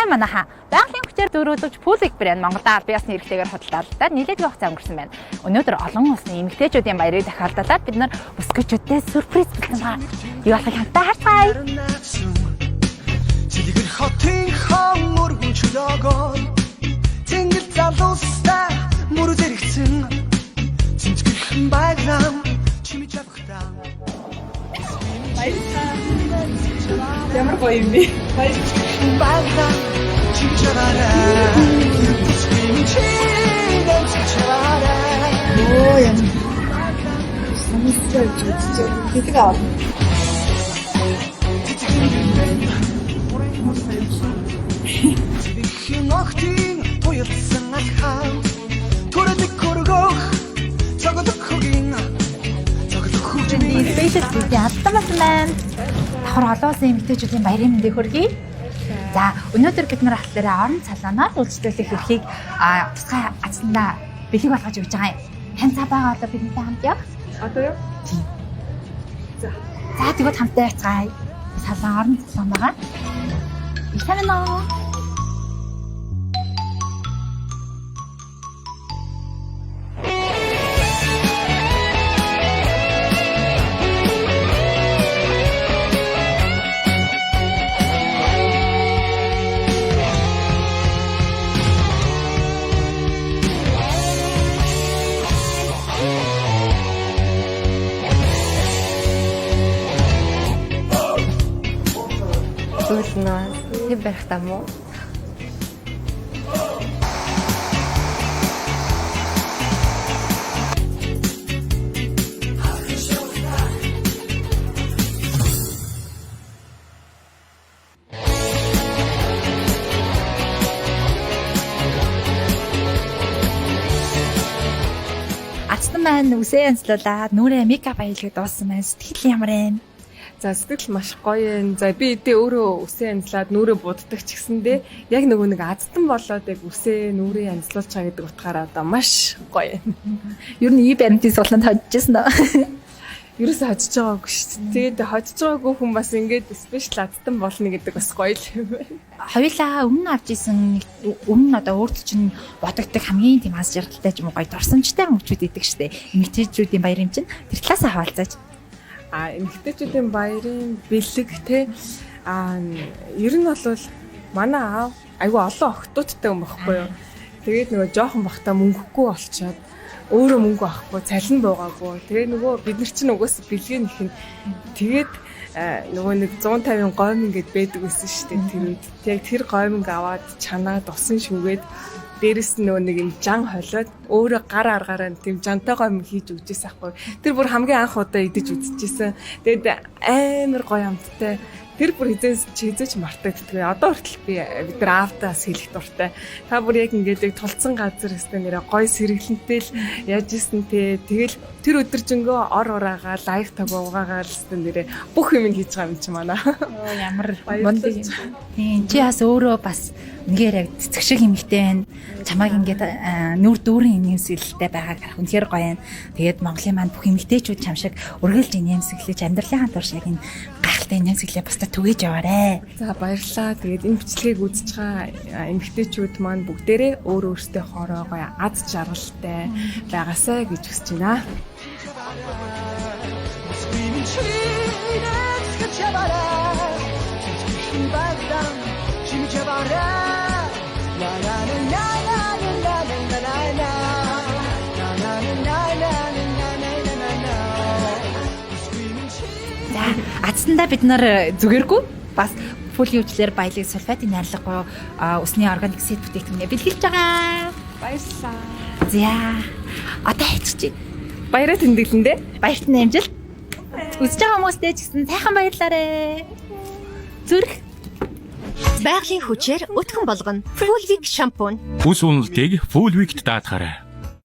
сайн манайха. Байгалийн хүчээр дөрөвлөж пүүлэг брэнд Монголда аль биесны эрхтэйгээр худалдаалалтад нэлээд хугацаа өнгөрсөн байна. Өнөөдөр олон улсны эмэгтэйчүүдийн баярыг дахиалдаад бид нар өсгөөчүүдэд сюрприз бэлдсэн байна. Юу болохыг хамтдаа харцгаая. Жилгэр хотын хамар хүчлөөгөө тэнгэр залуустай мөр зэрэгцэн цэнцгэрхэн байглам чимэж авахтаа. Ямар гоё юм бэ? Байглам чимэж аваарай. Оо яа. Самстай жижиг хэдэг аа. Нохтин туйлсан алхам түрдэг хөргөх цогцох хөгийн цогцох хөгийн спешиал гэдэг автоматсан байна. Давхар олон улсын эмэгтэйчүүдийн баярын мэндийг хүргэе. За өнөөдөр бид нар болохоор орон цалаанаар үйлчлүүлэх эрхийг тусгай ажландаа бэлэг болгож өгч байгаа юм. Тань цаа байгаа одоо бидэнтэй хамт яв. Одоо юу? За тэгвэл хамтдаа яцгаая. Салаан орон цалаан байгаа. Итэнэ. Хэд барих там уу? Ацтан маань үсээ янзлуулаад нүрээ мейкап аялгад дууссан маань сэтгэл ямар вэ? За сэтгэл маш гоё юм. За би эдээ өөрөө үсээ янзлаад нүрээ буддаг ч гэсэндээ яг нөгөө нэг азтан болоод яг үсээ нүрээ янзлуулж байгаа гэдэг утгаараа одоо маш гоё юм. Ер нь баримтын суглаанд хожижсэн нөө. Ерөөсөө хожиж байгаагүй шүү дээ. Тэгээд хожиж байгаагүй хүн бас ингээд спешиал азтан болно гэдэг бас гоё юм байна. Хоёулаа өмнө авч исэн өмнө одоо өөрт чинь бодогддаг хамгийн тийм аз жаргалтай ч юм уу гоё дурсамжтай мөчүүд идэг штэ. Эмэгтэйчүүдийн баяр юм чинь тэр талаас хаваалцаач. Эмэгтэйчүүдийн баярын бэлэг те ер нь бол манай аав айгүй олон охтуудтай юм багхгүй юу. Тэгээд нөгөө жоохон бахта мөнгөгүй болчоод өөрөө мөнгө авахгүй цалин буугаагүй. Тэгээ нөгөө бид нар чинь угаас бэлгээ нэхин тэгээд нөгөө нэг 150 гомин гэд байдаг гэсэн шүү дээ. Тэр үед яг тэр гоминг аваад чанаад усан шүгээд дээрэс нь нөгөө нэг юм жан холиод өөрөө гар аргаараа тийм жантай гомин хийж өгчээс ахгүй. Тэр бүр хамгийн анх удаа идэж үзчихсэн. Тэгээд амар гоё амттай. Тэр бүр хизээч мартагддаг. Одоо хүртэл бид нар аавтаас хэлэх дуртай. Та бүр яг ингээд тулцсан газар өстэй нэрэ гоё сэргэлэнтэй л яаж исэн те. Тэгэл тэр өдөржингөө ор ураагаа лайв таг уугаагаа л өстэй нэрэ бүх юм хийж байгаа юм чи манай. Ямар мондыг юм. Тийм чи бас өөрөө бас үнээр яг цэцэг шиг эмэгтэй байна. Чамайг ингээд нүр дүүрэн нэмсгэлтэй байгааг харах үнээр гоё юм. Тэгээд Монголын маань бүх эмэгтэйчүүд чам шиг үргэлж нэмсгэлж амьдралынхаа турш яг энэ гайхалтай нэмсгэлээ бусдад түгээж яваарэ. За баярлалаа. Тэгээд энэ бичлэгийг үзэж байгаа эмэгтэйчүүд маань бүгдээрээ өөр өөртөө хоороо гоё аз жаргалтай байгаасай гэж хүсэж байна. Ацтандаа бид нар зүгээргүй бас фулийн өвчлөөр баялаг сульфатын найрлаггүй өсний органик сет бүтээгдэхүүнээ бэлгэлж байгаа. Баярлалаа. За одоо хийчих. Баяраа тэмдэглэндээ. Баярт нь амжилт. Үзэж байгаа хүмүүстээ ч гэсэн сайхан баярлаарэ. Зүрх. Байгалийн хүчээр өтгөн болгоно. Full Week шампунь. Үс үнэлтэйг Full Week-д даатгаарай.